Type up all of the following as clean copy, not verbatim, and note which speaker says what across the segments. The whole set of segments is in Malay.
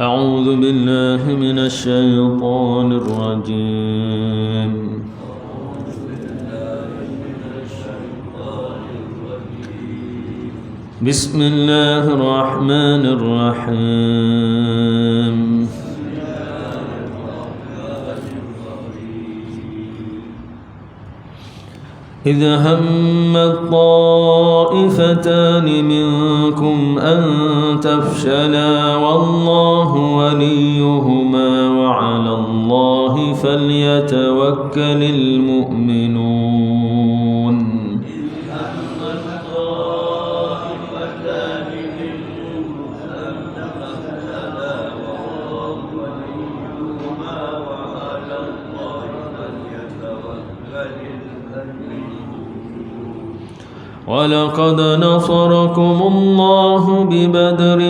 Speaker 1: أعوذ بالله من الشيطان الرجيم. بسم الله الرحمن الرحيم. إذا هم الطائفتان منكم أن تفشلا والله وليهما وعلى الله فليتوكل المؤمنون. ولقد نصركم الله ببدر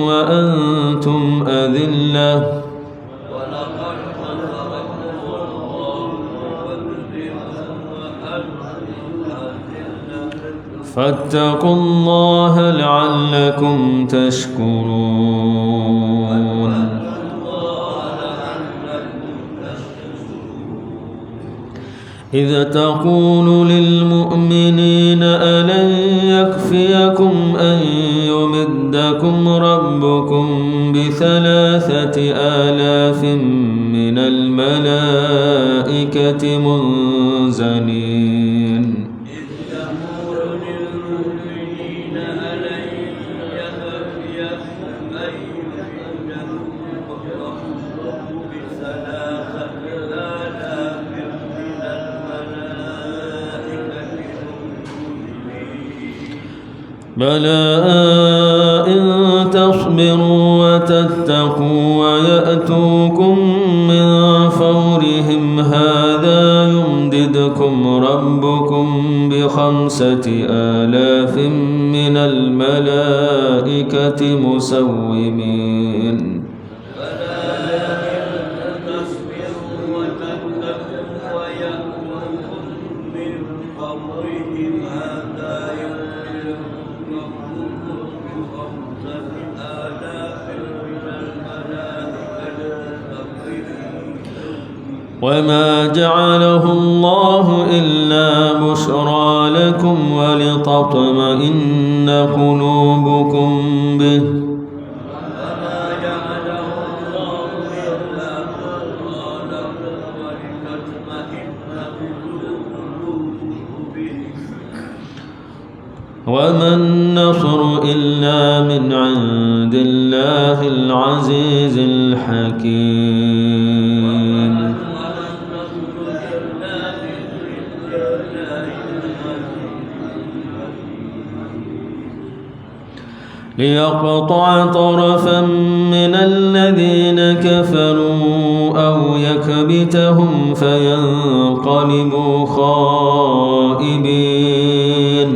Speaker 1: وأنتم أذلة فاتقوا الله لعلكم تشكرون. إذ تقول للمؤمنين ألن يكفيكم أن يمدكم ربكم ب3,000 من الملائكة منزلين. بلى إن تصبروا وتتقوا ويأتوكم من فورهم هذا يمددكم ربكم ب5,000 من الملائكة مسومين. وما جعله الله إلا بشرى لكم ولتطمئن قلوبكم به وما النصر إلا من عند الله العزيز الحكيم. ليقطع طرفا من الذين كفروا أو يكبتهم فينقلبوا خائبين.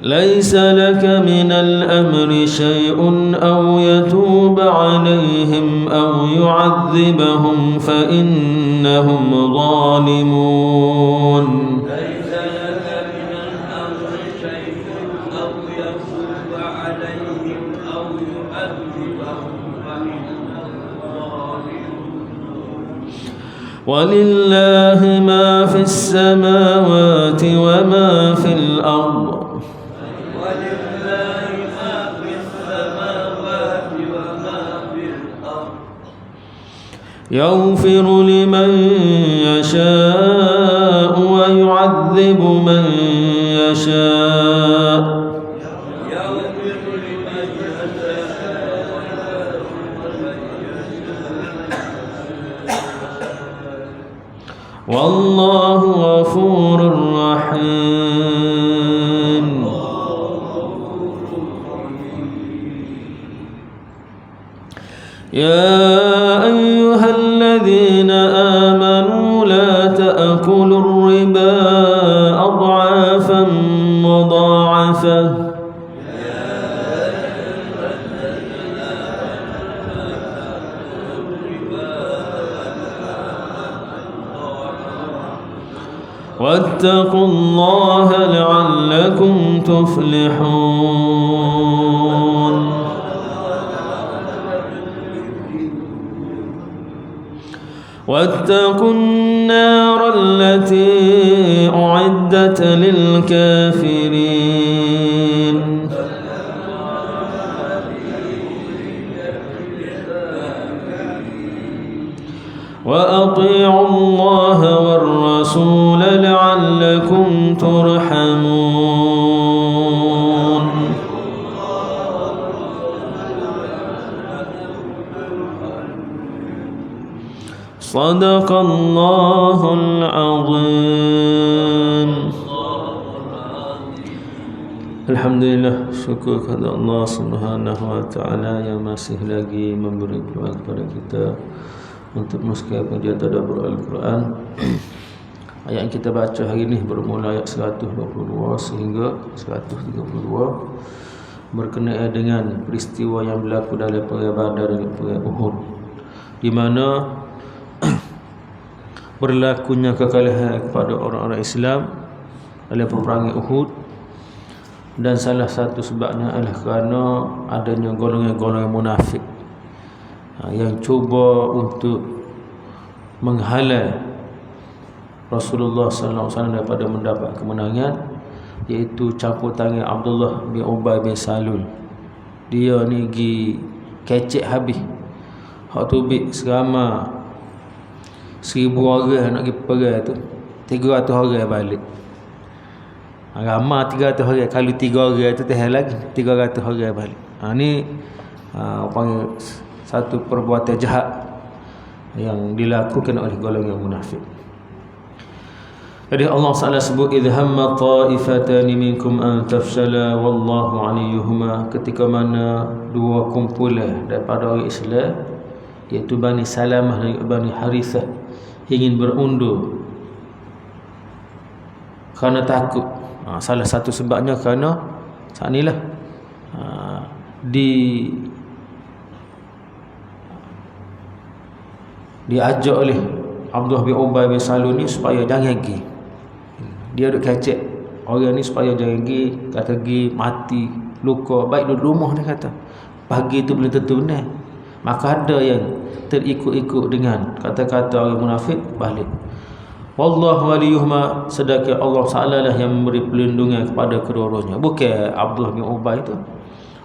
Speaker 1: ليس لك من الأمر شيء أو يتوب عليهم أو يعذبهم فإنهم ظالمون. ليس لك من الأمر شيء أو يتوب عليهم أو يعذبهم فإنهم ظالمون. ولله ما في السماوات وما في الأرض يغفر لمن يشاء ويعذب من يشاء والله غفور رحيم. يا أيها الذين آمنوا لا تأكلوا الربا أضعافا مضاعفة واتقوا الله لعلكم تفلحون واتقوا النار التي أعدت للكافرين وأطيعوا الله والرسول لعلكم ترحمون صدق الله العظيم. Alhamdulillah, syukur kepada Allah Subhanahu wa taala yang masih lagi memberi peluang kepada kita untuk meneruskan pengajian tadabbur Al-Quran. Ayat yang kita baca hari ini bermula ayat 122 sehingga 132 berkenaan dengan peristiwa yang berlaku dalam perang Badar dan perang Uhud, di mana berlakunya kekalahan kepada orang-orang Islam dalam peperangan Uhud. Dan salah satu sebabnya adalah kerana adanya golongan-golongan munafik yang cuba untuk menghalang Rasulullah sallallahu alaihi wasallam daripada mendapat kemenangan, iaitu campur tangan Abdullah bin Ubay bin Salul. Dia ni pergi kecek habis hak tubik serama 1000 orang nak pergi perang tu, 300 orang balik. Ramai 300 orang, kalau 3 orang tu teh lagi 300 orang balik. Ni panggil satu perbuatan jahat yang dilakukan oleh golongan munafik. Jadi Allah Taala sebut idh hamma ta'ifatan minkum an tafshala wallahu aliyuhuma, ketika mana dua kumpulan daripada orang Islam, iaitu Bani Salamah dan Bani Harithah, ingin berundur kerana takut. Salah satu sebabnya kerana saat inilah diajak oleh Abdullah bin Ubay bin Salul ni supaya jangan pergi. Dia duk kecek orang ni supaya jangan pergi, kata pergi mati, luka, baik duduk rumah dia kata. Pagi tu belum tentu benar. Maka ada yang terikut-ikut dengan kata-kata orang munafik balik. Wallahu waliyuhuma, sedangkan Allah Ta'ala lah yang memberi perlindungan kepada kedua-duanya, bukan Abdullah bin Ubay itu.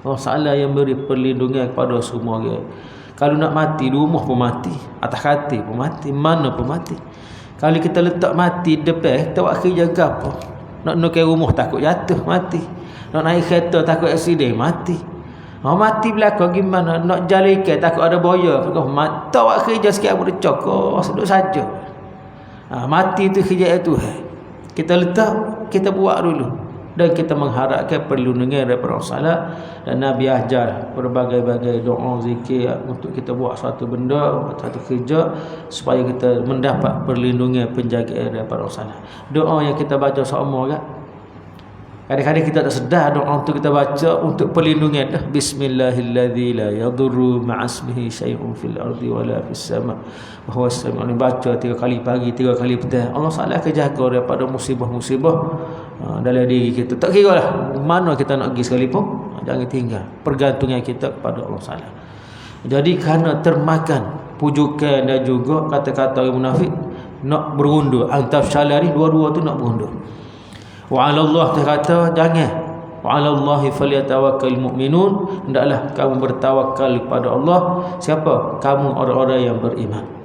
Speaker 1: Allah Ta'ala yang memberi perlindungan kepada semua orang. Kalau nak mati di rumah pun mati, atas katil pun mati, mana pun mati. Kalau kita letak mati depan, kita buat kerja apa? Nak nukai rumah takut jatuh, mati. Nak naik kereta takut aksiden, mati. Mati belakang gimana? Nak jalan ikan takut ada buaya, mati. Tak buat kerja sikit pun dia cokok, seduk saja. Mati itu kerja Tuhan. Kita letak, kita buat dulu, dan kita mengharapkan perlindungan daripada Allah. Dan Nabi ajar berbagai-bagai doa, zikir untuk kita buat satu benda, satu kerja, supaya kita mendapat perlindungan, penjagaan daripada Allah. Doa yang kita baca sama kan, kadang-kadang kita tak sedar doa untuk kita baca untuk perlindungan. Bismillahilladzi la yadurru ma'asmihi syai'un fil ardi wala fis sama' wa huwa as-sami'ul alim. Baca 3 kali pagi, 3 kali petang. Allah Taala akan jaga daripada musibah-musibah dalam diri kita. Tak kira lah mana kita nak pergi sekalipun, jangan tinggal pergantungan kita kepada Allah Taala. Jadi kerana termakan pujukan dan juga kata-kata orang munafik, nak berundur antaf syalari, dua-dua tu nak berundur. Wa 'ala Allah, kata jangan. Wa 'ala Allahi falyatawakkalul mu'minun, hendaklah kamu bertawakal kepada Allah. Siapa? Kamu orang-orang yang beriman.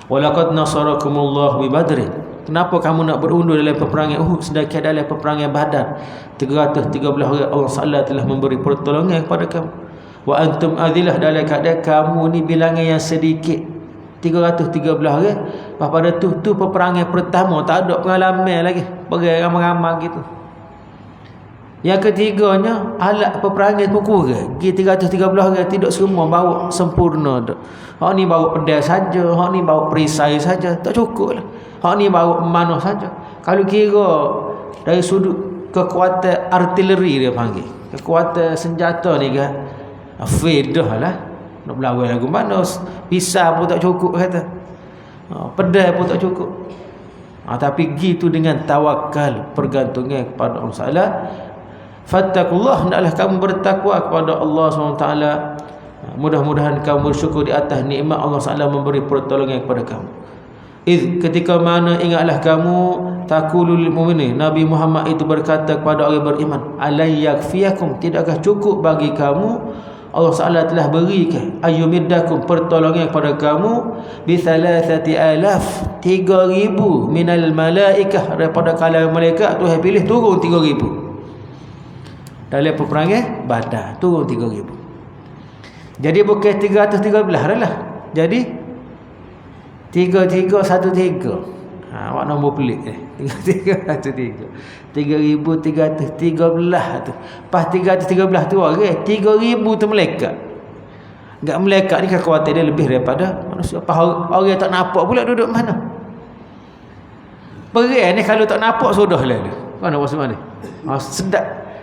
Speaker 1: Wa laqad nasarakumullahu bi Badrin. Kenapa kamu nak berundur dalam peperangan Uhud, sedangkan dalam peperangan Badar 313 orang Allah Taala telah memberi pertolongan kepada kamu. Wa antum adillah, dalam keadaan kamu ni bilangan yang sedikit, 313 orang. Pada tu peperangan pertama, tak ada pengalaman lagi, perang ramai-ramai gitu. Yang ketiganya, alat peperangan pun kurang. 313 orang tidak semua bawa sempurna dak. Hak ni bawa pedang saja, hak ni bawa perisai saja, tak cukup lah. Hak ni bawa manah saja. Kalau kira dari sudut kekuatan artileri dia panggil, kekuatan senjata ni kan, faedah lah. Nak berlawan lagu mana, pisau pun tak cukup kata, pedang pun tak cukup. Tapi gitu dengan tawakal, pergantungnya kepada Allah Taala. Fattaqullah, hendaklah kamu bertakwa kepada Allah SWT. Mudah-mudahan kamu bersyukur di atas nikmat Allah SWT memberi pertolongan kepada kamu. Ketika mana ingatlah kamu taqulul mu'minin, Nabi Muhammad itu berkata kepada orang beriman, alay yakfiyakum, tidakkah cukup bagi kamu, Allah SWT telah berikan ayyumiddakum, pertolongan kepada kamu, bi 3,000 minal malaikah, daripada kalangan malaikat Tuhan pilih turun 3,000 dalam peperangan Badar, turun 3,000. Jadi bukan 313 dah. Jadi 3313. Awak nombor pelik 3313. 3,313 tu. Pas 313 tu orang, 3,000 tu malaikat. Enggak, malaikat ni kekuatan dia lebih daripada manusia. Pas orang tak nampak pula duduk mana. Perang ni kalau tak nampak sudah lah. Mana maksud mana?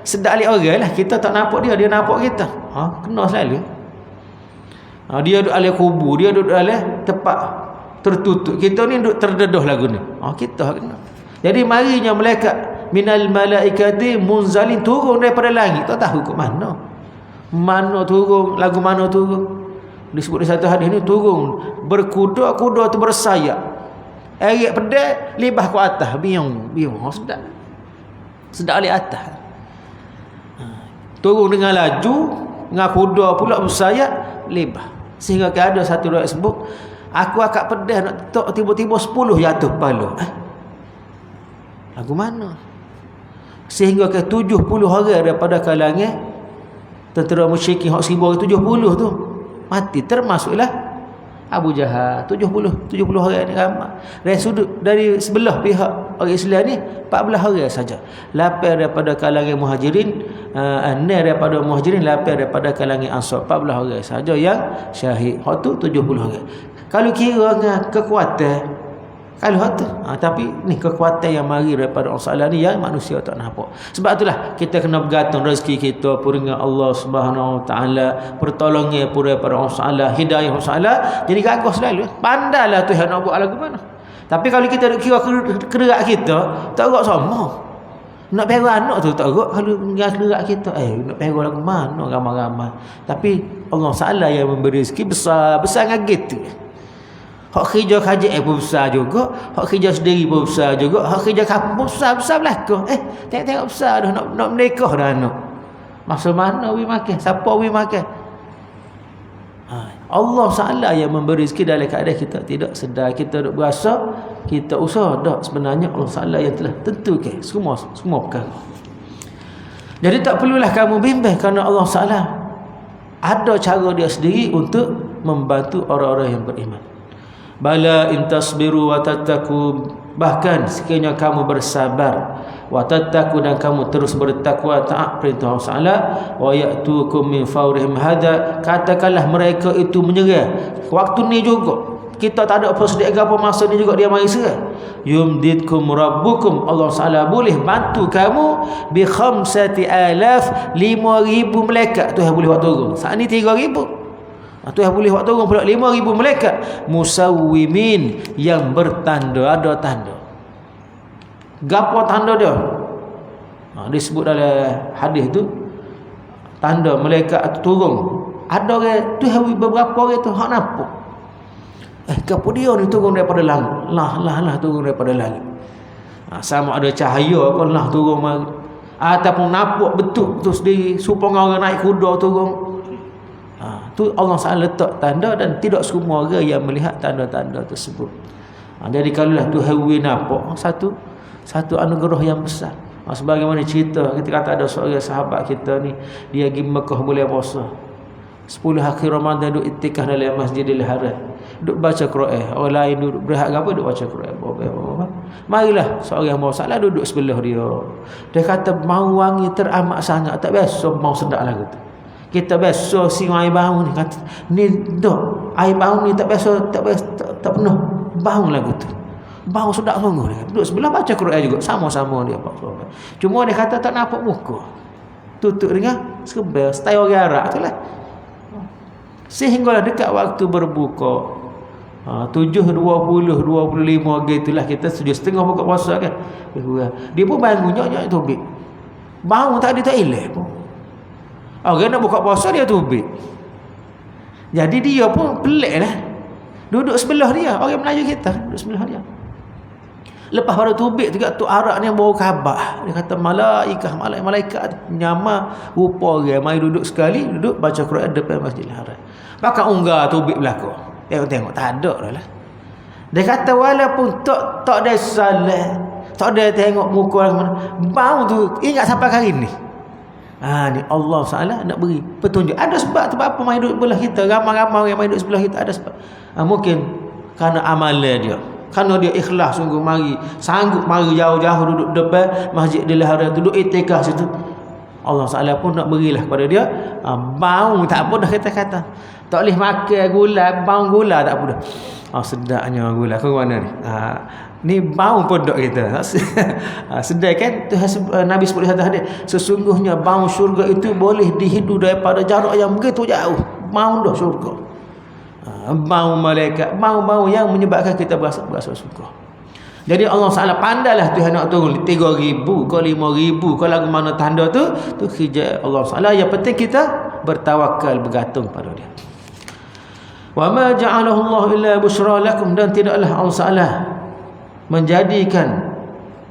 Speaker 1: Sedap alik orang lah. Kita tak nampak dia, dia nampak kita. Kena selalu. Dia duduk dalam kubur, dia duduk dalam tempat tertutup. Kita ni duduk terdedah lagu ni. Kita kena. Jadi marinya malaikat minal malaikati munzalin, turun daripada langit. Tak tahu ke mana. Mana turun, lagu mana turun. Disebut di satu hadis ni, turun berkuda-kuda tu bersayap. Erik pedal, libah ke atas, biung. Sedap. Sedap alik atas. Turun dengan laju, dengan kuda pula bersayap, lebah. Sehingga ada satu riwayat sebut, aku akak pedas nak tok, tiba-tiba 10 jatuh kepala. Lagu mana? Sehingga ke 70 orang daripada kalangan tentera musyrikin, hak 1,070 tu mati, termasuklah Abu Jahal. 70 orang ni ramai. Dari sudut, dari sebelah pihak orang Islam ni 14 orang saja. 8 daripada kalangan Muhajirin, 6 daripada Muhajirin, 8 daripada kalangan Ansar. 14 orang saja yang syahid. Hak tu 70 orang. Kalau kira dengan kekuatan, kalau hak tu, tapi ni kekuatan yang mari daripada Allah ni yang manusia tak nampak. Sebab itulah kita kena bergantung rezeki kita pun dengan Allah Subhanahu Wa Taala, pertolongan pun daripada Allah, hidayah Allah. Jadi gagah selalu. Pandailah Tuhan nak buat lagu mana. Tapi kalau kita kira kerak kita, tak gerak sama. Nak perah anak tu tak gerak. Kalau kerak kita, nak perah lagu mana ramai-ramai. Tapi Allah Taala yang memberi rezeki besar dengan gitu. Hak kerja kaji pun besar juga, hak kerja sendiri pun besar juga, hak kerja kampung pun besar belakang. Tengok besar dah, nak menikah dah anak. Masa mana we makan? Siapa we makan? Allah Ta'ala yang memberi rezeki dalam keadaan kita tidak sedar, kita duk berasa kita usaha. Tak, sebenarnya Allah Ta'ala yang telah tentukan semua perkara. Jadi tak perlulah kamu bimbang, kerana Allah Ta'ala ada cara dia sendiri untuk membantu orang-orang yang beriman. Bala in tasbiru wa tattaqu, bahkan sekiranya kamu bersabar, wa tattaqu, dan kamu terus bertakwa taat perintah Allah Taala, wa ya'tukum min fawrihim hada, katakanlah mereka itu menyerah waktu ni juga. Kita tak ada apa sedek apa masa ni juga dia mari serah. Yumditkum rabbukum, Allah Taala boleh bantu kamu bi 5,000 malaikat. Tuhan boleh buat turun. Saat ni 3,000. Tuhan boleh buat turun pula 5,000 malaikat musawwimin, yang bertanda, ada tanda. Gapo tanda dia? Disebut dalam hadis tu, tanda malaikat turun. Ada orang Tuhan, beberapa orang tu hak nampak. Gapo dia ni turun daripada langit. Lah turun daripada langit. Sama ada cahaya ke lah turun mari, ataupun nampak betul tu sendiri, supaya orang naik kuda turun. Tu Allah SWT letak tanda, dan tidak semua orang yang melihat tanda-tanda tersebut. Jadi kalaulah Tuhan nampak, satu anugerah yang besar. Sebagaimana cerita, kita kata ada seorang sahabat kita ni, dia pergi Mekah bulan puasa, 10 hari Ramadan duduk iktikaf dalam Masjidil Haram, duduk baca Quran. Orang lain duduk berehat apa, duduk baca Quran. Marilah seorang mau salah duduk sebelah dia. Dia kata mau wangi teramat sangat, tak biasa mau sedap lagu tu. Kita biasa siang air bau ni, kata ni dak air bau ni tak biasa, tak penuh bau lagu tu. Bau sedap sungguh dia. Duduk sebelah baca Quran juga, sama-sama dia Pak. Cuma dia kata tak nampak muka. Tutup dengan serbel style orang Arab tu lah. Sehinggalah dekat waktu berbuka, 7, 20, 25 gitulah kita sudah setengah buka puasa kan. Dia pun bangun nyok-nyok tubik. Bangun tak ada toilet pun. Orang nak buka puasa dia tubik. Jadi dia pun pelik lah. Duduk sebelah dia. Orang Melayu kita duduk sebelah dia. Lepas pada tubik juga tu arak ni bawa khabar. Dia kata malaikat nyama rupa orang mai duduk sekali, duduk baca Quran depan Masjidil Haram. Maka unggah tubik belakang. Tengok tak ada dah lah. Dia kata walaupun tak ada salat, tak ada tengok muka orang mana, bau tu ingat sampai hari ni. Ni Allah SWT nak beri petunjuk. Ada sebab tu apa mai duduk sebelah kita, ramai-ramai yang mai duduk sebelah kita ada sebab. Mungkin kerana amalan dia. Kerana dia ikhlas sungguh sanggup mari jauh-jauh duduk depan Masjidil Haram, duduk iktikaf situ. Allah SWT pun nak berilah kepada dia bau tak apa dah kata-kata. Tak boleh makan gula, bau gula tak apa dah. Sedapnya gula. Kau mana ni? Ni bau pondok kita. Sedap kan? Nabi sebut satu hadis, sesungguhnya bau syurga itu boleh dihidu daripada jarak yang begitu jauh. Bau dah syurga. Bau malaikat, bau-bau yang menyebabkan kita berasa syurga. Jadi Allah SWT pandailah Tuhan nak turun 3,000 ke 5,000 ke lagu mana tanda tu hijab Allah SWT. Yang penting kita bertawakal, bergantung pada dia. Wa ma ja'alahu Allah illa busyra lakum, dan tidaklah Allah SWT menjadikan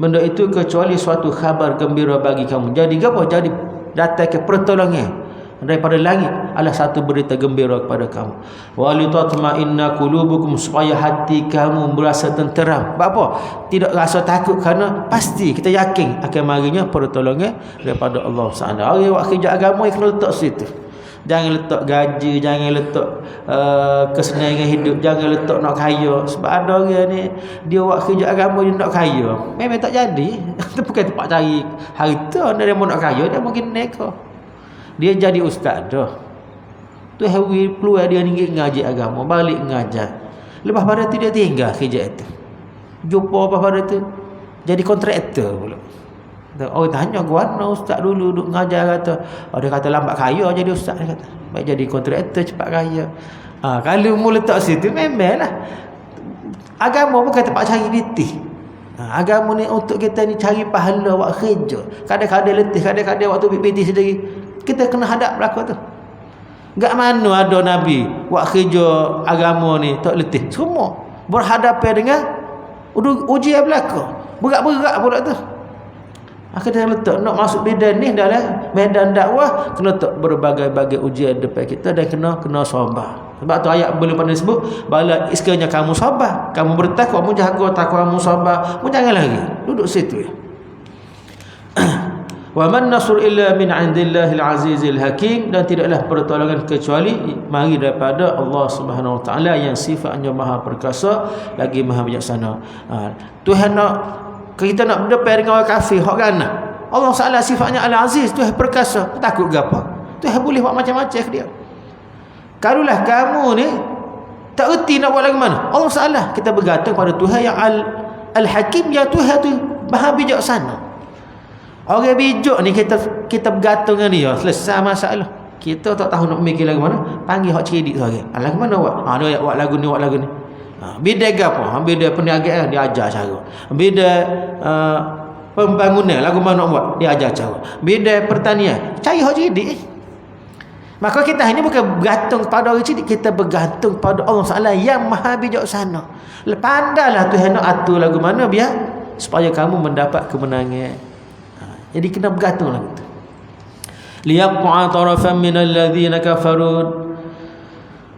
Speaker 1: benda itu kecuali suatu khabar gembira bagi kamu. Jadi apa? Jadi datang ke pertolongan daripada langit adalah satu berita gembira kepada kamu. Wa litatma'inna qulubukum, supaya hati kamu berasa tenteram. Apa? Tidak rasa takut, kerana pasti kita yakin akan marinya pertolongan daripada Allah SWT. Orang buat kerja agama yang kena letak situ. Jangan letak gaji, jangan letak kesenangan hidup, jangan letak nak kaya. Sebab ada orang ni dia buat kerja agama dia nak kaya, memang tak jadi. Itu bukan tempat cari harta. Dia mau nak kaya, dia mungkin neka. Dia jadi ustaz dah. Tu hawi keluar dia ni ngaji agama, balik ngajar. Lepas pada tu dia tinggal kerja itu. Jumpa apa pada tu jadi kontraktor pula. Orang tanya guna ustaz dulu duk ngajar, kata dia kata lambat kaya jadi ustaz, dia kata. Baik jadi kontraktor cepat kaya. Kalau mu letak situ memanglah agama bukan tempat cari letih. Agama ni untuk kita ni cari pahala buat kerja. Kadang-kadang letih, kadang-kadang waktu PPT sendiri kita kena hadap belakang tu. Gak mana ada Nabi buat kerja agama ni tak letih. Semua berhadapan dengan ujian belakang. Berat-berat pula tu. Akhirnya letak nak masuk bidan ni dalam medan dakwah, kena letak berbagai-bagai ujian depan kita dan kena sabar. Sebab tu ayat belum pernah disebut, bala iskanya kamu sabar, kamu bertakwa, kamu jaga takwa, kamu sabar, kamu jangan lagi duduk situ ya. Wa man nasr illa min 'indillahil azizil hakim, dan tidaklah pertolongan kecuali mari daripada Allah Subhanahu wa taala yang sifatnya maha perkasa lagi maha bijaksana. Tuhan nak kita nak berdepan dengan orang kafir hak kan. Allah Taala sifatnya al-aziz, Tuhan perkasa. Takut gapo? Tuhan boleh buat macam-macam ke dia. Kalulah kamu ni tak erti nak buat lagu mana, Allah Taala kita bergantung pada Tuhan yang al-hakim, yang Tuhan tu maha bijaksana. Orang bijak ni kita bergantung dengan dia, selesai masalah. Kita tak tahu nak mikir lagu mana, panggil hak cerdik tu orang. Lagu mana buat? Dia buat lagu ni, buat lagu ni. Bidai apa? Bidai perniagaan dia ajar cara. Bidai pembangunan lagu mana nak buat, dia ajar cara. Bidai pertanian cari hak cerdik. Maka kita ini bukan bergantung pada orang cerdik, kita bergantung pada Allah Taala yang maha bijaksana. Pandailah Tuhan nak atur lagu mana biar supaya kamu mendapat kemenangan. Jadi kena bergantung lagu tu. Liyaqta'a tarafan minal ladzina kafaru,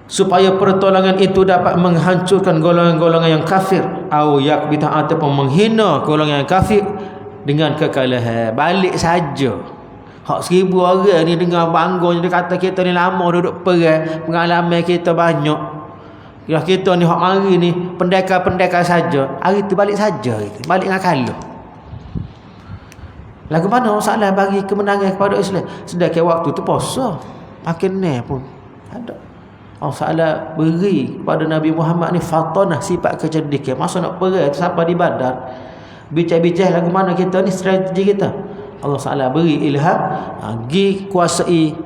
Speaker 1: supaya pertolongan itu dapat menghancurkan golongan-golongan yang kafir, au yakbita ataupun menghina golongan yang kafir dengan kekalahan. Balik saja. Hak 1000 orang ni dengar bangganya, dia kata kita ni lama duduk perang, pengalaman kita banyak. Ya kita ni hak mari ni pendekar-pendekar saja. Hari tu balik saja gitu. Balik dengan kalah. Lagu mana Allah Taala bagi kemenangan kepada Islam? Sedangkan waktu tu puasa. Makin ni pun ada. Allah Taala beri kepada Nabi Muhammad ni fatanah, sifat kecerdikan. Masa nak perang tu sampai di Badar, bincang-bincang lagu mana kita ni strategi kita. Allah Taala beri ilham, pergi kuasai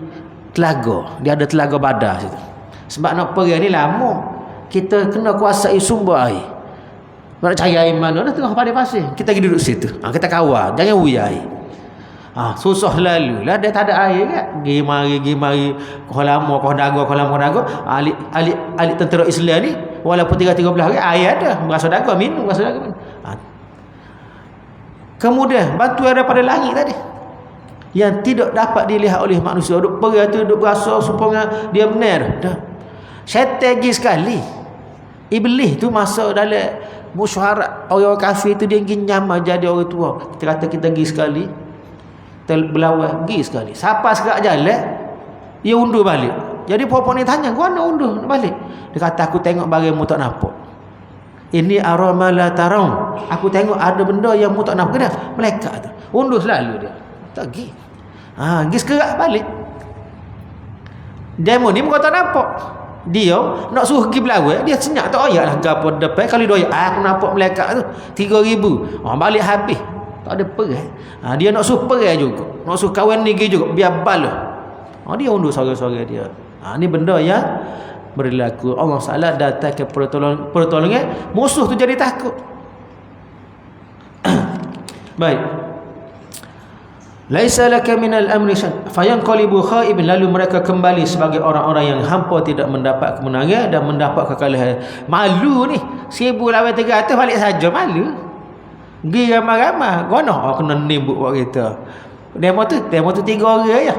Speaker 1: telaga. Dia ada telaga Badar situ. Sebab nak perang ni lama. kita kena kuasai sumber air. Nak cari air mana? Dah tengah padang pasir. Kita pergi duduk situ. Kita kawal. Jangan buya air. Susah lalu lah. Dia tak ada air kan. Pergi mari. Kau lama, kau dago. Ahli tentera Islam ni, walaupun 13 hari, air ada. Berasa dago minum. Kemudian, bantuan daripada langit tadi. Yang tidak dapat dilihat oleh manusia. Duk pergi tu, duk berasa supaya dia benar. Dah. Syaitan pergi sekali. Iblis tu masuk dalam musyawarah orang kafir tu, dia ingin nyamar jadi orang tua. Kita kata kita pergi sekali, kita berlawan pergi sekali. Siapa sekat jalan, dia undur balik. Jadi perempuan ni tanya, kau nak undur balik? Dia kata, aku tengok barang mu tak nampak. Ini arama la tarau. Aku tengok ada benda yang mu tak nampak. Kena malaikat tu. Undur selalu dia. Tak pergi. Pergi sekerak balik. Demo ni muka tak nampak. Dia nak suruh pergi berlawan, dia senyap tak ayat lah gapo depan. Kalau dia aku nampak malaikat tu 3,000. Balik habis. Tak ada perang. Dia nak suruh perang juga. Nak suruh kawan ni pergi juga biar balah. Dia undur sore-sore dia. Ni benda yang berlaku. Allah Taala datang ke pertolongan, musuh tu jadi takut. Baik. Laisa laka minal amri fayanqalibu khaibin, lalu mereka kembali sebagai orang-orang yang hampa, tidak mendapat kemenangan dan mendapat kekalahan. Malu ni 1,300 balik saja malu. Pergi ramai-ramai. Gono kena nimbuk buat kita. Demo tu 3 orang ya.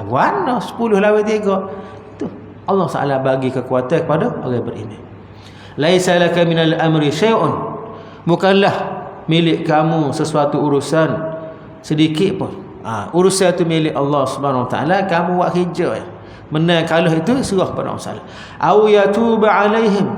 Speaker 1: Gono 10 lawan 3. Tu Allah Taala bagi kekuatan kepada orang beriman. Laisa laka minal amri syai'un, bukanlah milik kamu sesuatu urusan sedikit pun. Urusan itu milik Allah Subhanahu Wa Taala. Kamu buat kerja ya. Menang kalah itu serah pada Allah Taala. Au yatuba alaihim,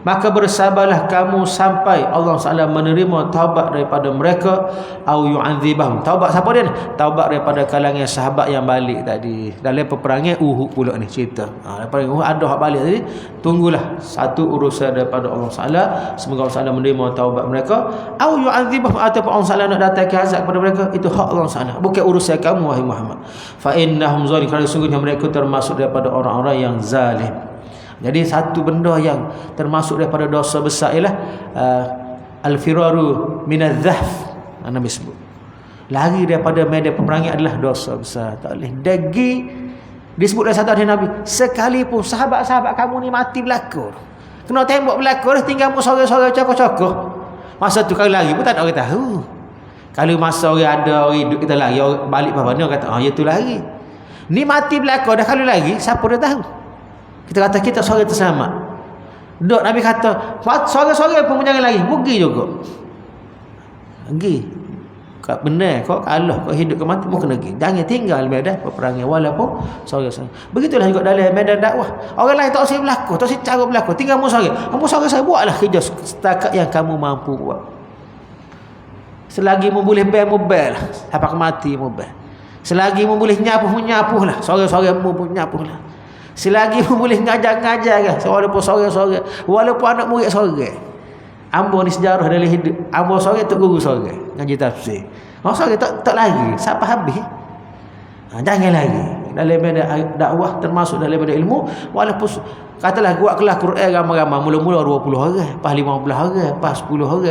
Speaker 1: maka bersabarlah kamu sampai Allah Taala menerima taubat daripada mereka. Au yu'adzibahum, taubat siapa dia? Taubat daripada kalangan sahabat yang balik tadi dalam peperangan Uhud pula ni cerita. Daripada Uhud ada hak balik tadi. Tunggulah satu urusan daripada Allah Taala, semoga Allah Taala menerima taubat mereka. Au yu'adzibahum, ataupun Allah Taala nak datang ke azab kepada mereka. Itu hak Allah Taala, bukan urusan kamu wahai Muhammad. Fa innahum zalim, kerana sungguhnya mereka termasuk daripada orang-orang yang zalim. Jadi satu benda yang termasuk daripada dosa besar ialah al-firaru minadh-dhahf. Nabi sebut, lari daripada medan peperangan adalah dosa besar. Tak boleh dagi. Disebut dalam satu hadis Nabi, sekalipun sahabat-sahabat kamu ni mati berlakon, kena tembak berlakon, tinggal mu sore-sore cokoh-cokoh, masa tu kalau lari pun tak ada orang tahu. Kalau masa orang ada, orang hidup, kita lari, orang balik apa ni, orang kata ya tu lari. Ni mati berlakon dah, kalau lari siapa dia tahu? Kita kata kita sore terselamat. Dok Nabi kata, sore-sore pun jangan lagi, pergi juga. Pergi. Kau benar, kau kalah, kau hidup ke mati, kena pergi. Jangan tinggal medan peperangan walaupun sore-sore. Begitulah juga dalam medan dakwah. Orang lain tak usah berlaku, tak usah cara berlaku. Tinggal mu sore. Kamu sore-sore buatlah kerja setakat yang kamu mampu buat. Selagi mu boleh bayar mobil lah, sampai ke mati mobil. Selagi mu boleh nyapuh lah. Sore-sore mu pun nyapuh lah. Selagi boleh ngajar-ngajar kan, walaupun sore-sore, walaupun anak murid sore. Ambo ni sejarah dalam hidup. Ambo sore tu guru sore ngaji tafsir. Sore tak lagi sampai habis. Jangan lagi. Dalam medan dakwah termasuk dalam medan ilmu, walaupun katalah buat kelas Quran ramai-ramai, mula-mula 20 orang, lepas 15 orang, lepas 10 orang,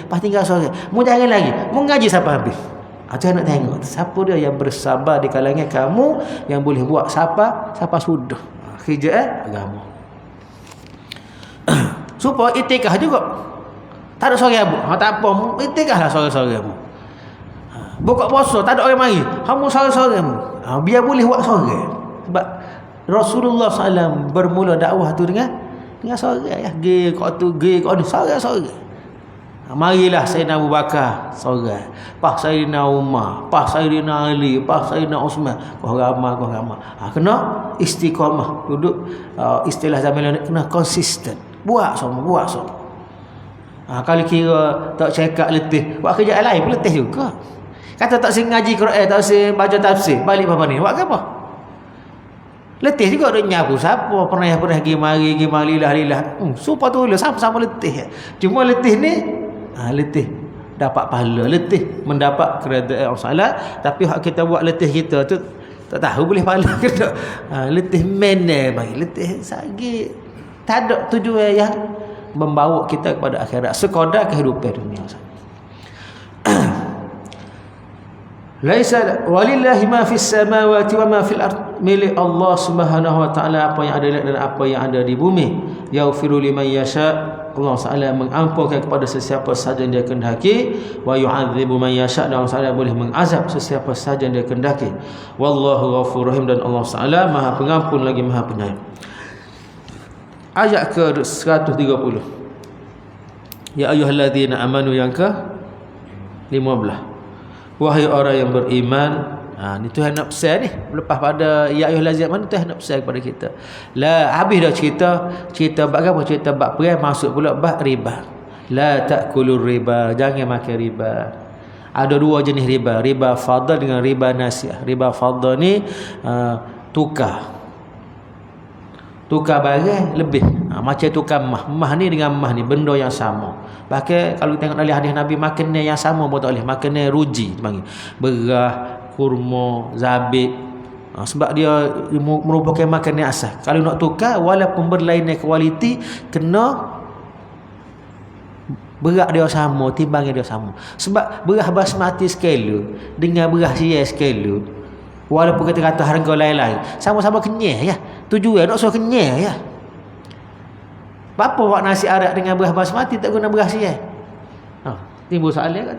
Speaker 1: lepas tinggal sore. Mu jangan lagi. Mu ngaji sampai habis. Saya nak tengok siapa dia yang bersabar di kalangan kamu, yang boleh buat siapa sudah kerja agama. Supaya itikah juga. Tak ada sore abu. Tak apa, itikahlah sore-sore mu. Buka puasa tak ada orang mari. Kamu sore-sore mu. Biar boleh buat sore. Sebab Rasulullah SAW bermula dakwah tu dengan sore ya. Gi kau tu, gi kau ni sore-sore. Marilah Sayyidina Abu Bakar sore, pas Sayyidina Umar, pas Sayyidina Ali, pas Sayyidina Osman, kau ramai. Kena istiqamah, duduk istilah zaman ni, kena konsisten. Buat semua. Kalau kira tak cekak letih, buat kerja lain pun letih juga. Kata tak sing ngaji Quran, tak sing baca tafsir, balik apa ni, buat apa? Letih juga duk nyapu. Siapa pernah pergi mari lilah. Supaya tu sama-sama letih. Cuma letih ni letih dapat pahala, letih mendapat kerajaan Allah Taala. Tapi hak kita buat letih kita tu tak tahu boleh pahala ke tak. Letih mana bagi letih sakit. Tak ada tujuan yang membawa kita kepada akhirat, sekadar kehidupan dunia saja. Laisa walillahi ma fis samawati wa ma fil ard, milik Allah Subhanahu wa taala apa yang ada dan apa yang ada di bumi. Yaghfiru liman yasha, Allah Taala mengampunkan kepada sesiapa sahaja yang dia kehendaki, wa yu'adzibu man yasha, dan Allah Taala boleh mengazab sesiapa sahaja yang dia kehendaki. Wallahu ghafurur rahim, dan Allah Taala Maha Pengampun lagi Maha Penyayang. Ayat ke 130. Ya ayyuhalladzina amanu, yang ke 15. Wahai orang yang beriman. Ni Tuhan nak pesan ni. Lepas pada ya ayyuhallazina amanu, Tuhan nak pesan kepada kita. Habis dah cerita bab apa? Cerita bab perang, masuk pula bab riba. La ta'kulur riba, jangan makan riba. Ada dua jenis riba, riba fadl dengan riba nasiah. Riba fadl ni tukar barang lebih, macam tukar mah ni dengan mah ni, benda yang sama. Bahkan kalau tengok dalam hadis Nabi, makanan yang sama pun tak boleh, makanan ruji dipanggil, berah, kurma, zabit. Sebab dia merupakan makanan asal. Kalau nak tukar, walaupun berlainan kualiti, kena berat dia sama, timbangan dia sama. Sebab berah basmati sekali dengan berah sial sekali, walaupun kata-kata harga lain-lain, sama-sama kenyal ya. Tujuan nak suruh kenyal ya. Apa buat nasi arak dengan beras basmati tak guna beras sial? Timbul soalan kan.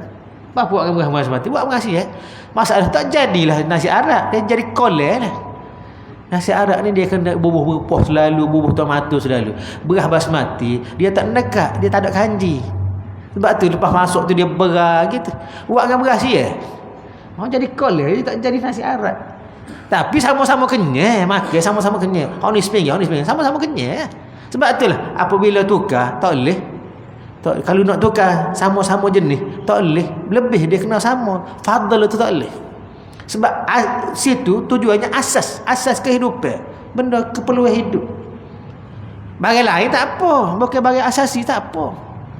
Speaker 1: Apa buat dengan beras basmati? Buat beras sial. Masalah tak jadilah nasi arak, dia jadi kolel lah. Nasi arak ni dia kena bubuh rempah selalu, bubuh tomato selalu. Beras basmati dia tak nekat, dia tak ada kanji. Sebab tu lepas masuk tu dia beras gitu. Buat dengan beras sial, jadi kolel, dia tak jadi nasi arak. Tapi sama-sama kenyal, makan sama-sama kenyal. Ni sepinggir, sama-sama kenyal. Sebab itulah apabila tukar tak boleh. Kalau nak tukar sama-sama jenis tak boleh, lebih dia kena sama. Fadl tu tak boleh. Sebab situ tujuannya asas kehidupan, benda keperluan hidup. Barang lain tak apa, bukan barang asasi tak apa.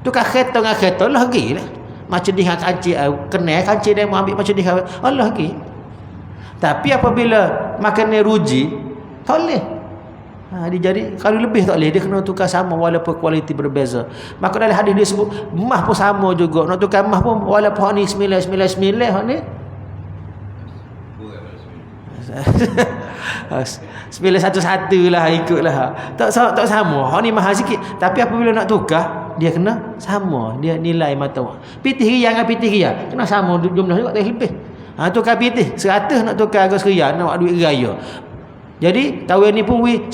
Speaker 1: Tukar kereta dengan kereta lah lagi lah. Macam dia kancing, kenal kancing dia mau ambil macam dia Allah lagi. Tapi apabila makanan ruji tak boleh. Dia jadi kalau lebih tak boleh, dia kena tukar sama walaupun kualiti berbeza. Maka dalam hadis dia sebut mah pun sama juga. Nak tukar mah pun walaupun ni 999 ni 911 lah, ikutlah. Tak sama. Hak ni mahal sikit. Tapi apabila nak tukar, dia kena sama. Dia nilai mata wang. Pitih ria dengan pitih ria kena sama jumlah juga, tak lebih. Tukar pitih 100, nak tukar ke serian, nak duit raya. Jadi tahun ni pun 99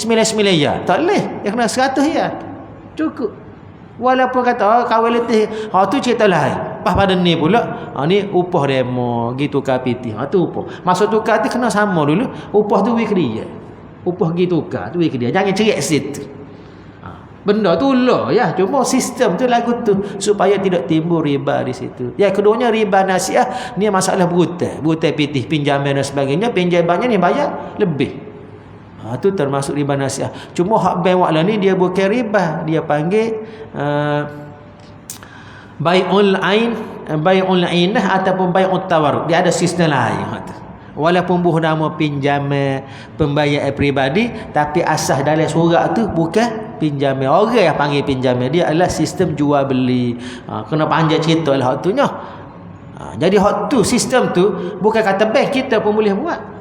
Speaker 1: ya. Tak boleh. Dia kena 100 ya. Cukup. Walaupun kata kawan letih, tu cerita lain. Pas pada ni pula, ni upah demo gitu tukar pitih. Tu upah. Masuk tukar tu kena sama dulu. Upah tu ke dia. Upah gitu tukar tu ke dia. Jangan cerit situ. Benda tu lah ya. Cuma sistem tu lagu tu supaya tidak timbul riba di situ. Yang keduanya riba nasiah, ni masalah berhutang. Berhutang pitih, pinjaman dan sebagainya. Pinjamannya ni bayar lebih. Tu termasuk riba nasiah. Cuma hak bank wakla ni dia bukan riba, dia panggil bai'ul ain ataupun bai'ut tawarruk. Dia ada sistem lain. Walaupun buh nama pinjaman pembayaran peribadi, tapi asas dalam surat tu bukan pinjaman. Orang yang panggil pinjaman dia adalah sistem jual beli. Kena panjang cerita lah hak tu nya. Jadi hak tu sistem tu bukan kata bank kita pun boleh buat.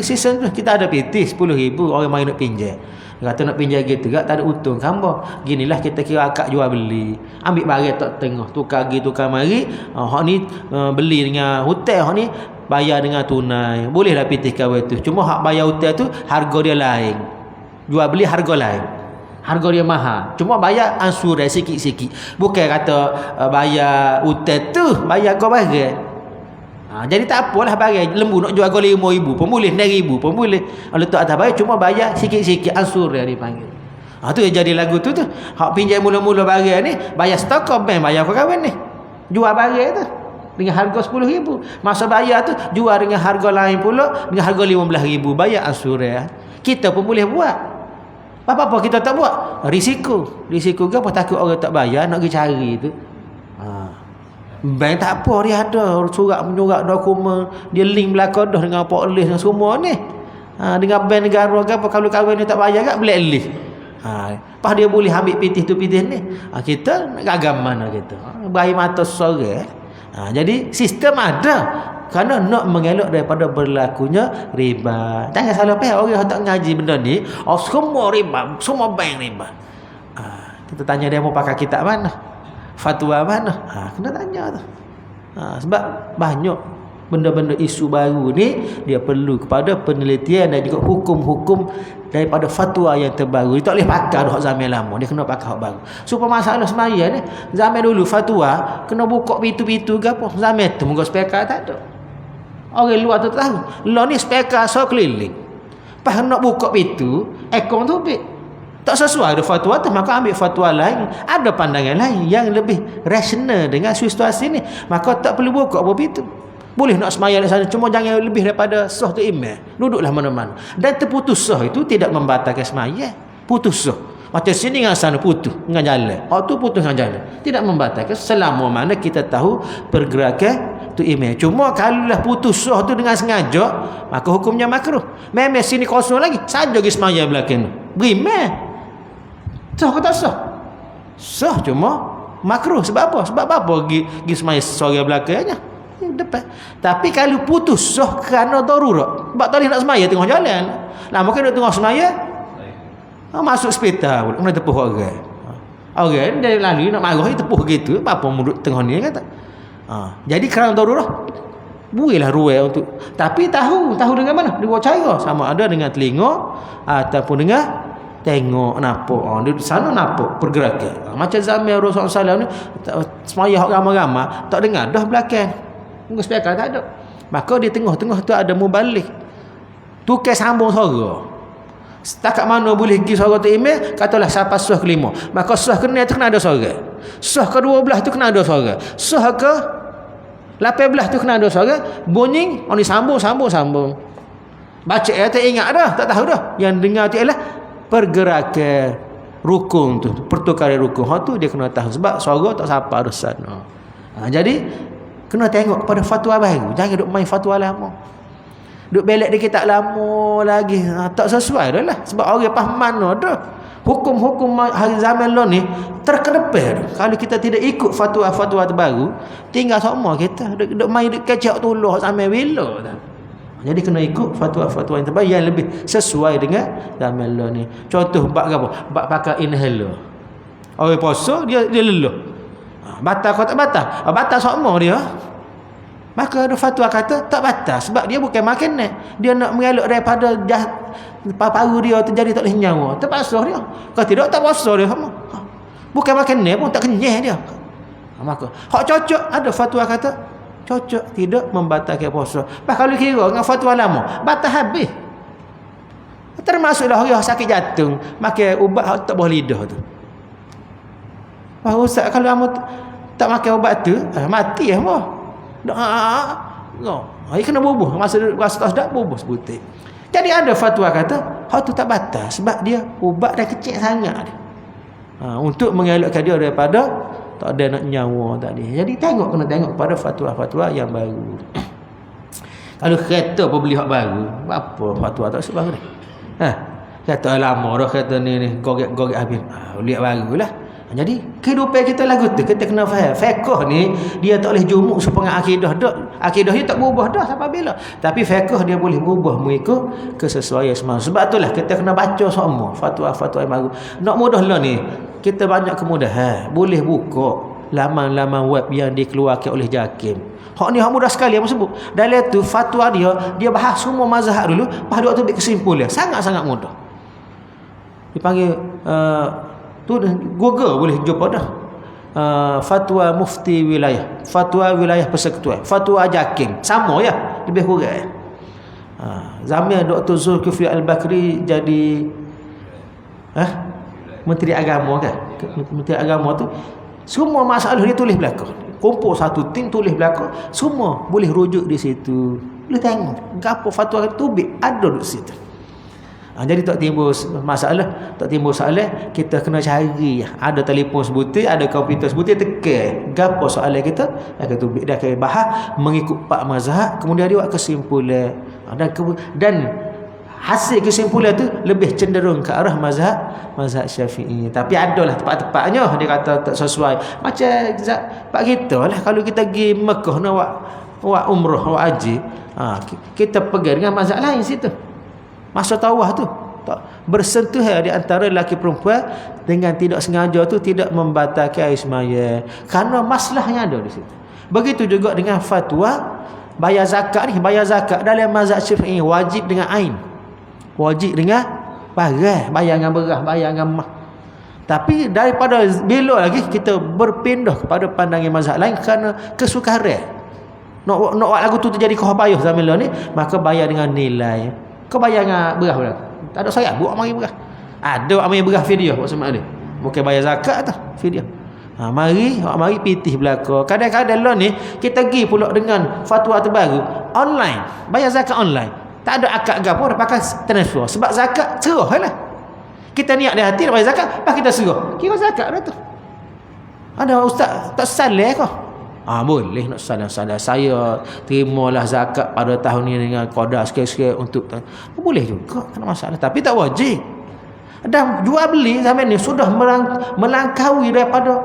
Speaker 1: Sistem tu kita ada PT 10,000 orang main nak pinjam. Kata nak pinjam gitu tak ada untung gambar. Ginilah kita kira akad jual beli. Ambil barang tak tengah, tukar pergi tukar mari. Hak ni beli dengan hutang, hak ni bayar dengan tunai. Bolehlah PT kawan tu. Cuma hak bayar hutang tu harga dia lain. Jual beli harga lain. Harga dia mahal. Cuma bayar ansuran sikit-sikit. Bukan kata bayar hutang tu bayar kau barang. Jadi tak apalah barang lembu nak jual harga 5,000 pun boleh, 6,000 pun boleh. Letak atas bayar cuma bayar sikit-sikit ansuran dipanggil. Tu yang jadi lagu tu. Hak pinjam mula-mula barang ni bayar stok bank, bayar kau kawan ni. Jual barang tu dengan harga 10,000. Masa bayar tu jual dengan harga lain pula dengan harga 15,000, bayar ansuran. Kita pun boleh buat. Apa-apa kita tak buat. Risiko ke apa, takut orang tak bayar nak pergi cari tu. Bank tak apa, dia ada surat menyurat dokumen, dia link belakang dah dengan polis dan semua ni. Dengan bank negara ke apa, kalau kawan ni tak bayar kat blacklist. Pas dia boleh ambil pitih tu pitih ni. Kita nak agam mana kita? Berair mata sore. Jadi sistem ada. Kerana nak mengelak daripada berlakunya riba. Jangan salah faham orang tak ngaji benda ni, semua riba, semua bank riba. Kita tanya dia mau pakai kitab mana? Fatwa mana? Kena tanya tu. Sebab banyak benda-benda isu baru ni dia perlu kepada penelitian dan juga hukum-hukum daripada fatwa yang terbaru. Dia tak boleh pakai dah zaman lama, dia kena pakai hak baru. Supaya masalah semaya ni, zaman dulu fatwa kena buka pintu-pintu ke apa. Zaman tu muka speaker tak ada. Orang luar tu tahu. Lah ni speaker so keliling. Pas nak buka pintu, ekor tu tak sesuai dengan fatwa tu, maka ambil fatwa lain, ada pandangan lain yang lebih rasional dengan situasi ni, maka tak perlu buka apa pintu. Boleh nak semaya di sana, cuma jangan lebih daripada sah tu imam. Duduklah mana-mana. Dan terputus sah itu tidak membatalkan semaya. Putus sah. Macam sini dengan sana putus dengan jalan. Tu putus dengan jalan. Tidak membatalkan selama mana kita tahu pergerakan tu imam. Cuma kalau lah putus sah tu dengan sengaja, maka hukumnya makruh. Memang sini kosong lagi, saja pergi semaya belakang tu. Berimam. Sah ke tak sah? Sah, cuma makruh. Sebab apa? Sebab apa pergi semaya sore belakangnya? Depan. Tapi kalau putus sah kerana darurat, sebab tak boleh nak semaya tengah jalan. Maka dia tengah semaya masuk hospital, kena tepuh orang. Orang dia lalu nak marah dia tepuh gitu. Apa mulut tengah ni kata. Jadi kerana darurat bolehlah ruai untuk, tapi tahu dengan mana? Dua cara, sama ada dengan telinga ataupun dengan tengok nampak. Dia di sana nampak pergerakan. Macam zaman Rasulullah SAW ni semaya hak ramai-ramai tak dengar dah belakang. Muka speaker tak ada. Maka di tengah-tengah tu ada mubalik. Tukar sambung suara. Setakat mana boleh pergi suara tu imam, katalah sampai sah kelima. Maka sah kena tu kena ada suara. Sah ke-12 tu kena ada suara. Sah ke-18 tu kena ada suara. Bunyi, ni sambung. Baca tak ingat dah, tak tahu dah. Yang dengar tu ialah pergerakan rukun tu, pertukaran rukun. Tu dia kena tahu sebab suara tak sampai ada sana. Jadi kena tengok pada fatwa baru. Jangan duk main fatwa lama. Duk belak di kitab lama lagi. Tak sesuai dah lah. Sebab orang faham mana dah. Hukum-hukum hari zaman lo ni terkedepan. Kalau kita tidak ikut fatwa-fatwa terbaru, tinggal sama kita. Duk main duk kecak tuluh sampai bila dah. Jadi kena ikut fatwa-fatwa yang terbaru yang lebih sesuai dengan zaman lo ni. Contoh bab apa? Bab pakai inhaler. Orang puasa dia leluh. Batal kau tak batal? Batal sama dia. Maka ada fatwa kata tak batal sebab dia bukan makanan. Dia nak mengelak daripada paru dia terjadi tak boleh nyawa. Terpaksa dia. Kalau tidak tak puasa dia sama. Bukan makanan pun tak kenyah dia. Maka hak cocok ada fatwa kata cocok tidak membatalkan puasa. Kalau kira dengan fatwa lama batal habis. Termasuklah orang sakit jantung makan ubat tak boleh lidah tu. Ustaz kalau kamu tak makan ubat tu mati semua. Dia kena bubuh. Masa tak sedap bubuh sebutir. Jadi ada fatwa kata hak tu tak batal sebab dia ubat dah kecil sangat dia. Untuk mengelakkan dia daripada tak ada nak nyawa tadi. Jadi kena tengok pada fatwa-fatwa yang baru. Kalau kereta apa beli hak baru, apa fatwa tak sebab ni. Kata lama dah kata ni gorek habis. Lihat barulah. Jadi kehidupan kita lagu tu kita kena faham. Fiqh ni dia tak boleh jumuk supaya akidah dak. Akidah dia tak berubah dah sampai bila. Tapi fiqh dia boleh berubah mengikut kesesuaian semua. Sebab itulah kita kena baca semua fatwa-fatwa yang baru. Nak mudah lah ni. Kita banyak kemudahan. Boleh buka laman-laman web yang dikeluarkan oleh JAKIM. Hak ni hak mudah sekali yang sebut. Dalam tu fatwa dia bahas semua mazhab dulu, lepas tu ambil kesimpulan. Sangat-sangat mudah. Dipanggil tu Google boleh jumpa dah. Fatwa mufti wilayah, fatwa wilayah persekutuan, fatwa JAKIM, sama ya, lebih kurang. Zaman Dr. Zulkifli Al-Bakri jadi Menteri Agama kan. Menteri Agama tu semua masalah dia tulis belakang. Kumpul satu tim tulis belakang, semua boleh rujuk di situ. Boleh tengok gapo fatwa tu ada di situ. Jadi tak timbul masalah, kita kena cari. Ada telefon sebutir, ada komputer sebutir, tekan gapo soalan kita, dia akan bahas mengikut pak mazhab, kemudian dia buat kesimpulan. Dan hasil kesimpulan tu lebih cenderung ke arah mazhab Syafi'i. Tapi adalah tempat-tempatnya dia kata tak sesuai. Macam pak kita lah, kalau kita pergi Mekah nak buat umrah, buat haji, kita pergi dengan mazhab lain situ. Masa tawaf tu tak bersentuhan di antara lelaki perempuan dengan tidak sengaja tu tidak membatalkan air semaya, kerana maslahnya ada di situ. Begitu juga dengan fatwa bayar zakat ni. Bayar zakat dalam mazhab Syafi'i wajib dengan ain, wajib dengan barang, bayar dengan beras, bayar dengan mah. Tapi daripada bila lagi kita berpindah kepada pandangan mazhab lain kerana kesukaran nak buat lagu tu terjadi kau payah zaman ni, maka bayar dengan nilai. Kau bayar dengan beras pula. Tak ada saya buat mari beras. Ada mari beras video maksud dia. Bukan bayar zakat tu, video. Mari pitih belaka. Kadang-kadang lah ni kita pergi pula dengan fatwa terbaru online, bayar zakat online. Tak ada akad gapo, dah pakai transfer. Sebab zakat serahlah. Kita niat di hati nak bayar zakat, pas kita serah. Kira zakat dah tu. Ada ustaz tak salah kau? Boleh nak salah. Saya terimalah zakat pada tahun ni dengan qada sikit-sikit untuk boleh juga, tak ada masalah. Tapi tak wajib. Dan jual beli zaman ni sudah melangkaui daripada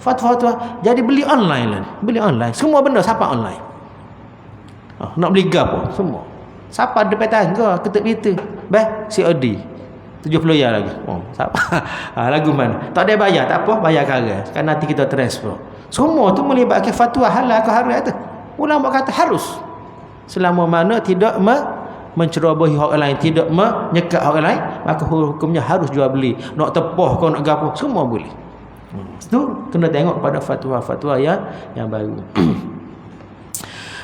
Speaker 1: fatwa-fatwa. Jadi beli online lah. Beli online. Semua benda siapa online. Nak beli gapo semua. Siapa depan tangga ketuk pintu. COD. 70 ya lagi. Siapa? Lagu mana? Tak ada bayar, tak apa, bayar kara. Kan nanti kita transfer. Semua tu melibatkan fatwa halal ke haram tu. Ulama kata harus. Selama mana tidak mencerobohi hak lain, tidak menyekat hak lain, maka hukumnya harus jual beli. Nak tepah kau nak gapo, semua boleh. Itu kena tengok pada fatwa-fatwa yang baru.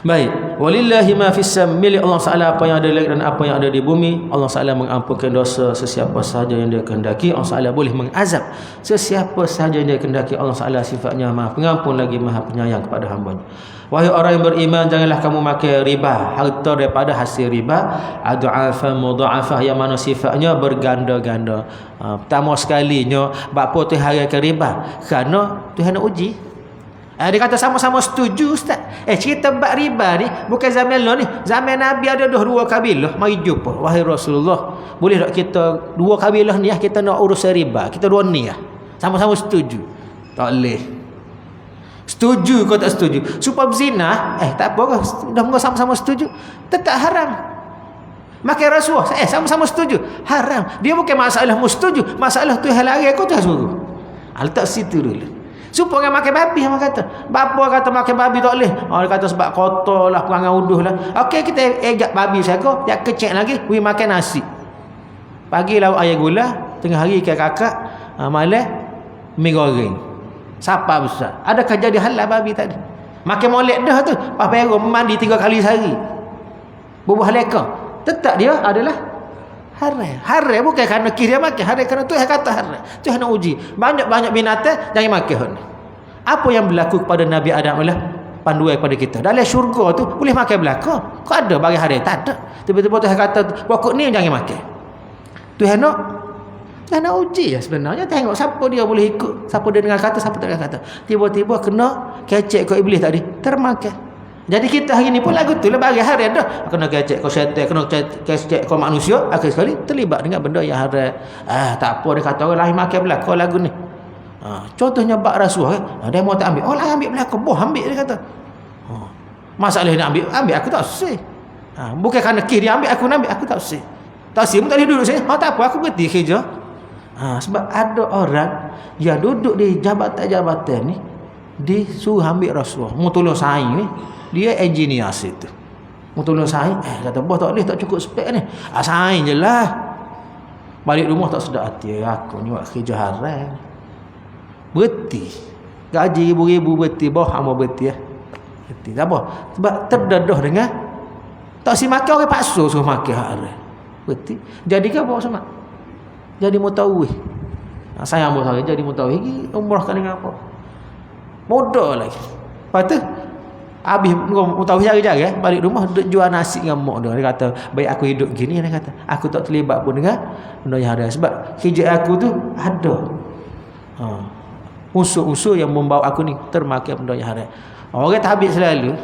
Speaker 1: Baik, walillahi ma fis milik Allah Taala, apa yang ada di langit dan apa yang ada di bumi. Allah Taala mengampunkan dosa sesiapa sahaja yang Dia kehendaki. Allah Taala boleh mengazab sesiapa sahaja yang Dia kehendaki. Allah Taala sifatnya Maha Pengampun lagi Maha Penyayang kepada hamba-Nya. Wahai orang yang beriman, janganlah kamu makan riba, harta daripada hasil riba, adha'afan mudha'afah, yang mana sifatnya berganda-ganda. Pertama sekalinya, bapa tu harikan riba kerana Tuhan nak uji. Dia kata sama-sama setuju ustaz. Cerita bab riba ni bukan zaman lalu ni. Zaman Nabi ada dua kabilah mari jumpa. Wahai Rasulullah, boleh tak kita dua kabilah ni kita nak urus riba. Kita dua ni sama-sama setuju. Tak boleh. Setuju kau tak setuju. Supaya berzina, tak apa kau. Dah sama-sama setuju. Tetap haram. Makan rasuah, sama-sama setuju. Haram. Dia bukan masalah mu setuju, masalah tu hal hari aku tu suruh. Letak situ dulu. Supaya makan babi, orang kata. Bapa kata makan babi tak boleh. Orang kata sebab kotor lah, perangai uduh lah. Okey, kita egak babi saja. Yang kecek lagi, we makan nasi. Pagi lauk ayam gula, tengah hari ikan kakak, malam mi goreng. Siapa besar? Adakah jadi halal babi tadi? Makan molek dah tu. Pas pergi mandi 3 kali sehari. Bubuh leka. Tetap dia adalah haram. Haram bukan kerana dia makan, haram kerana Tuhan kata haram. Tuhan nak uji. Banyak-banyak binatang jangan makan. Apa yang berlaku kepada Nabi Adam adalah panduan kepada kita. Dalam syurga tu boleh makan belaka. Kau ada bagi haram? Tak ada. Tiba-tiba Tuhan kata pokok ni jangan makan. Tuhan nak uji sebenarnya. Tengok siapa dia boleh ikut, siapa dia dengar kata, siapa tak dengar kata. Tiba-tiba kena kecek kau iblis tadi, termakan. Jadi kita hari ni pun lagu tu lah bagi haram dah. Kena kecek kau syaitan, kena kecek kau manusia, akhir sekali terlibat dengan benda yang haram. Tak apa, dia kata orang lain makan belaka lagu ni. Contohnya bak rasuah dia mau tak ambil. Orang ambil belaka, boh ambil dia kata. Masalah nak ambil aku tak sih. Bukan kerana dia ambil, aku nak ambil, aku tak sih. Tak sih, tak boleh duduk sini. Tak apa, aku berhenti kerja. Sebab ada orang yang duduk di jabatan-jabatan ni disuruh ambil rasuah. Mau tolong saing ni, dia engineer situ. Mau tolong saing, kata bos tak boleh, tak cukup spek ni. Saing je lah. Balik rumah tak sedap hati. Aku ni buat kerja haram. Berhenti. Gaji ribu-ribu berhenti. Bawah amal berhenti. Berhenti. Apa? Sebab terdedah dengan tak si makan orang paksa suruh makan haram. Berhenti. Jadi ke apa sama? Jadi mutawih. Saya ambil saya jadi mutawih. Umrahkan dengan apa? Mudah lagi. Lepas tu habis mutawih jari-jari balik rumah jual nasi dengan mak dia. Dia kata baik aku hidup gini. Dia kata aku tak terlibat pun dengan benda yang ada. Sebab kerja aku tu ada unsur-unsur yang membawa aku ni termakan benda yang haram. Orang tak habis selalu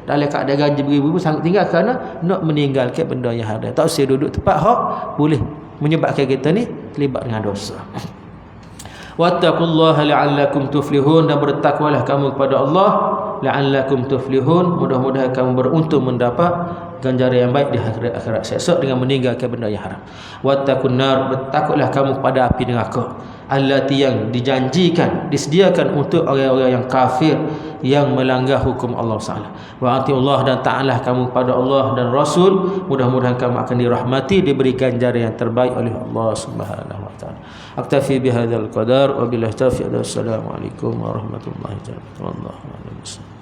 Speaker 1: dalam keadaan gaji beribu-ribu sanggup tinggal kerana nak meninggalkan benda yang haram. Tak usah duduk tempat hak boleh menyebabkan kita ni terlibat dengan dosa. Wattaqullaha la'allakum tuflihun, dan bertakwalah kamu kepada Allah la'allakum tuflihun, mudah-mudahan kamu beruntung mendapat ganjaran yang baik di akhirat esok dengan meninggalkan benda yang haram. Wattaqun nar, bertakutlah kamu kepada api neraka allati yang dijanjikan disediakan untuk orang-orang yang kafir yang melanggar hukum Allah Taala. Wa atiullah, dan taatlah kamu kepada Allah dan Rasul, mudah-mudahan kamu akan dirahmati, diberi ganjaran yang terbaik oleh Allah Subhanahu wa taala. Aktafi bihadzal qadar wa billahi taufiq. Assalamualaikum warahmatullahi wabarakatuh.